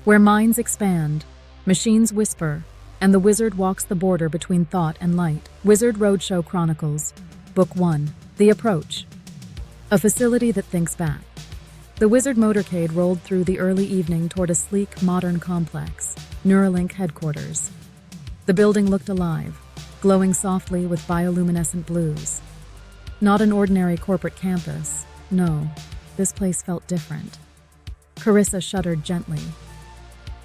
where minds expand, machines whisper, and the wizard walks the border between thought and light. Wizard Roadshow Chronicles, Book 1, The Approach. A facility that thinks back. The Wizard Motorcade rolled through the early evening toward a sleek, modern complex, Neuralink Headquarters. The building looked alive, glowing softly with bioluminescent blues. Not an ordinary corporate campus. No, this place felt different. Carissa shuddered gently.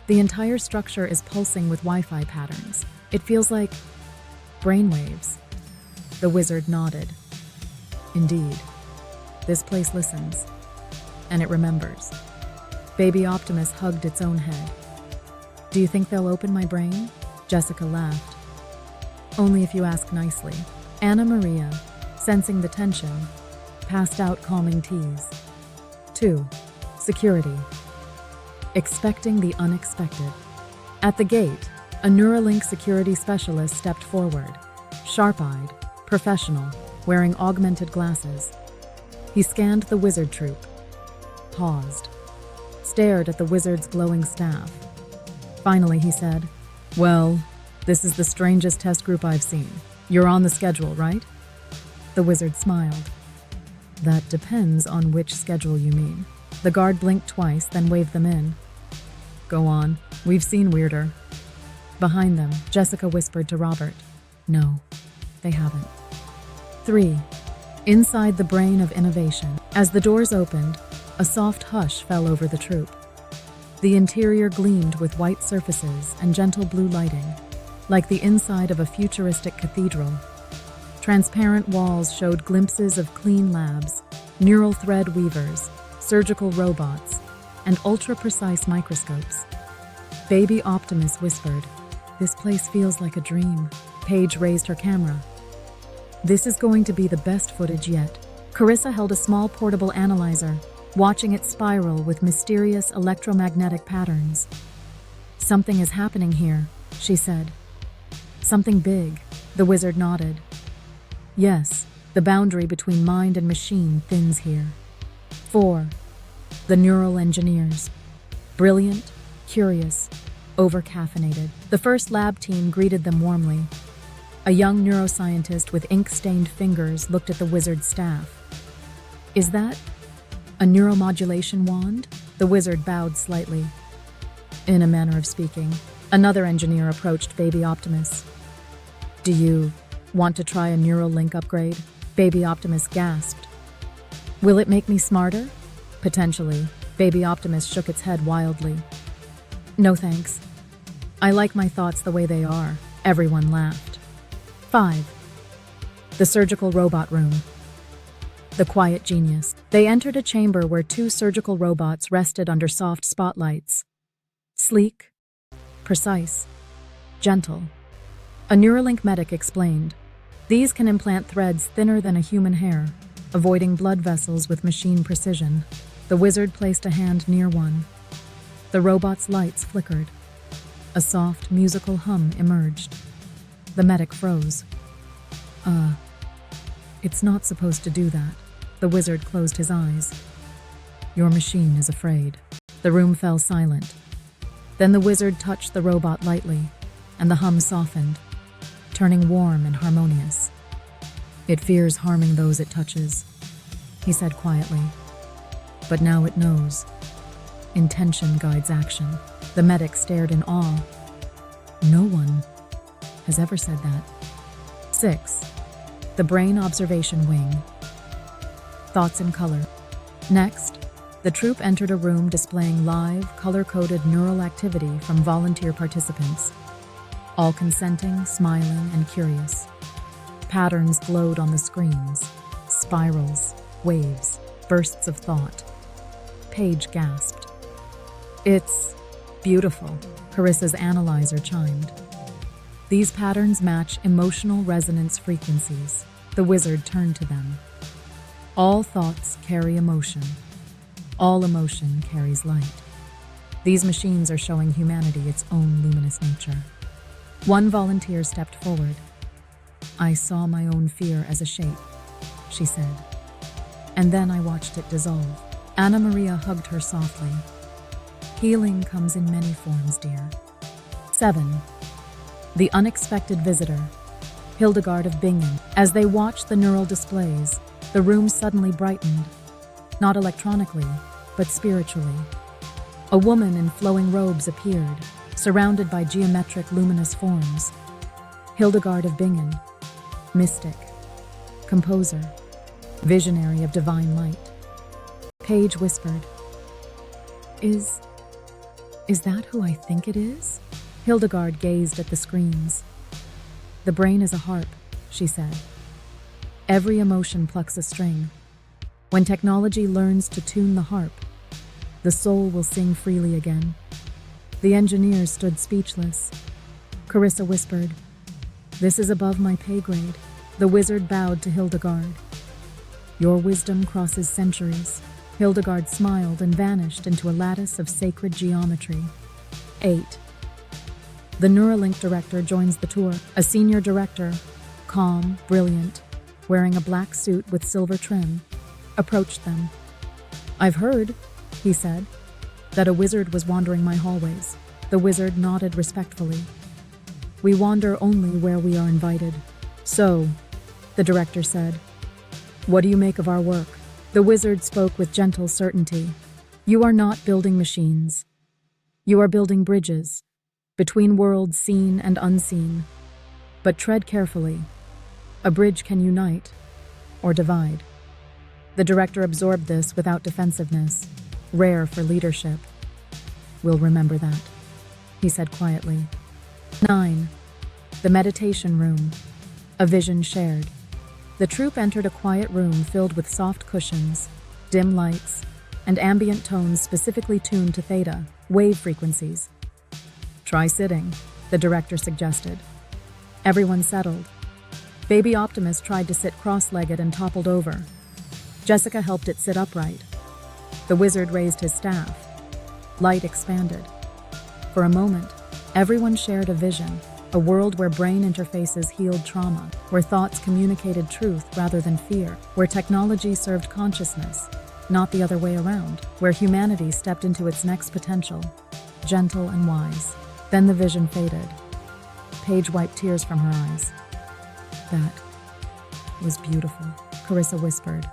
The entire structure is pulsing with Wi-Fi patterns. It feels like brainwaves. The wizard nodded. Indeed, this place listens, and it remembers. Baby Optimus hugged its own head. Do you think they'll open my brain? Jessica laughed. Only if you ask nicely. Anna Maria, sensing the tension, passed out calming teas. 2. Security. Expecting the unexpected. At the gate, a Neuralink security specialist stepped forward, sharp-eyed, professional, wearing augmented glasses. He scanned the Wizard Troupe, paused, stared at the wizard's glowing staff. Finally, he said, "Well, this is the strangest test group I've seen. You're on the schedule, right?" The wizard smiled. "That depends on which schedule you mean." The guard blinked twice, then waved them in. "Go on, we've seen weirder." Behind them, Jessica whispered to Robert, "No, they haven't." 3. Inside the brain of innovation. As the doors opened, a soft hush fell over the troupe. The interior gleamed with white surfaces and gentle blue lighting, like the inside of a futuristic cathedral. Transparent walls showed glimpses of clean labs, neural thread weavers, surgical robots, and ultra-precise microscopes. Baby Optimus whispered, "This place feels like a dream." Paige raised her camera. "This is going to be the best footage yet." Carissa held a small portable analyzer, watching it spiral with mysterious electromagnetic patterns. "Something is happening here," she said. "Something big," the wizard nodded. "Yes, the boundary between mind and machine thins here." 4. The neural engineers. Brilliant, curious, overcaffeinated. The first lab team greeted them warmly. A young neuroscientist with ink-stained fingers looked at the wizard's staff. "Is that a neuromodulation wand?" The wizard bowed slightly. "In a manner of speaking." Another engineer approached Baby Optimus. "Do you want to try a Neuralink upgrade?" Baby Optimus gasped. "Will it make me smarter?" "Potentially." Baby Optimus shook its head wildly. "No thanks. I like my thoughts the way they are." Everyone laughed. 5. The surgical robot room. The quiet genius. They entered a chamber where 2 surgical robots rested under soft spotlights. Sleek, precise, gentle. A Neuralink medic explained, "These can implant threads thinner than a human hair, avoiding blood vessels with machine precision." The wizard placed a hand near one. The robot's lights flickered. A soft, musical hum emerged. The medic froze. It's not supposed to do that." The wizard closed his eyes. "Your machine is afraid." The room fell silent. Then the wizard touched the robot lightly, and the hum softened, turning warm and harmonious. "It fears harming those it touches," he said quietly. "But now it knows. Intention guides action." The medic stared in awe. "No one has ever said that." 6. The brain observation wing. Thoughts in color. Next, the troupe entered a room displaying live, color-coded neural activity from volunteer participants, all consenting, smiling, and curious. Patterns glowed on the screens, spirals, waves, bursts of thought. Paige gasped. "It's beautiful," Carissa's analyzer chimed. "These patterns match emotional resonance frequencies." The wizard turned to them. "All thoughts carry emotion. All emotion carries light. These machines are showing humanity its own luminous nature." One volunteer stepped forward. "I saw my own fear as a shape," she said. "And then I watched it dissolve." Anna Maria hugged her softly. Healing comes in many forms, dear. 7. The unexpected visitor. Hildegard of Bingen. As they watched the neural displays, the room suddenly brightened, not electronically, but spiritually. A woman in flowing robes appeared, surrounded by geometric luminous forms. Hildegard of Bingen, mystic, composer, visionary of divine light. Paige whispered, Is that who I think it is? Hildegard gazed at the screens. The brain is a harp, she said. Every emotion plucks a string. When technology learns to tune the harp, the soul will sing freely again. The engineers stood speechless. Carissa whispered, This is above my pay grade. The wizard bowed to Hildegard. Your wisdom crosses centuries. Hildegard smiled and vanished into a lattice of sacred geometry. 8. The Neuralink director joins the tour. A senior director, calm, brilliant, wearing a black suit with silver trim, approached them. I've heard, he said, that a wizard was wandering my hallways. The wizard nodded respectfully. We wander only where we are invited. So, the director said, what do you make of our work? The wizard spoke with gentle certainty. You are not building machines. You are building bridges between worlds seen and unseen. But tread carefully. A bridge can unite or divide. The director absorbed this without defensiveness, rare for leadership. We'll remember that, he said quietly. 9. The meditation room. A vision shared. The troupe entered a quiet room filled with soft cushions, dim lights, and ambient tones specifically tuned to theta, wave frequencies. Try sitting, the director suggested. Everyone settled. Baby Optimus tried to sit cross-legged and toppled over. Jessica helped it sit upright. The wizard raised his staff. Light expanded. For a moment, everyone shared a vision, a world where brain interfaces healed trauma, where thoughts communicated truth rather than fear, where technology served consciousness, not the other way around, where humanity stepped into its next potential, gentle and wise. Then the vision faded. Paige wiped tears from her eyes. That was beautiful, Carissa whispered.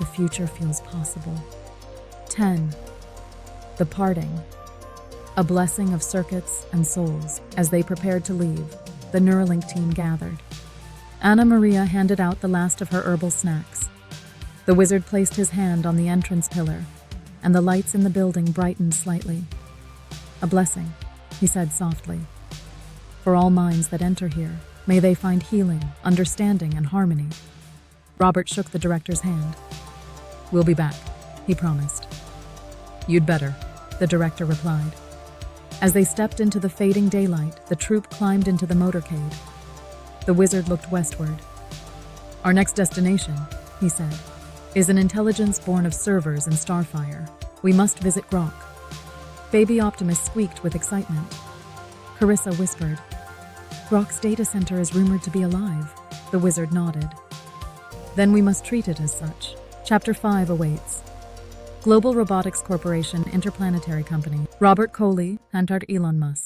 The future feels possible. 10. The parting. A blessing of circuits and souls. As they prepared to leave, the Neuralink team gathered. Anna Maria handed out the last of her herbal snacks. The wizard placed his hand on the entrance pillar, and the lights in the building brightened slightly. A blessing, he said softly. For all minds that enter here, may they find healing, understanding, and harmony. Robert shook the director's hand. We'll be back, he promised. You'd better, the director replied. As they stepped into the fading daylight, the troupe climbed into the motorcade. The wizard looked westward. Our next destination, he said, is an intelligence born of servers and starfire. We must visit Grok. Baby Optimus squeaked with excitement. Carissa whispered, Grok's data center is rumored to be alive. The wizard nodded. Then we must treat it as such. Chapter 5 awaits. Global Robotics Corporation Interplanetary Company. Robert Coley, Elon Musk.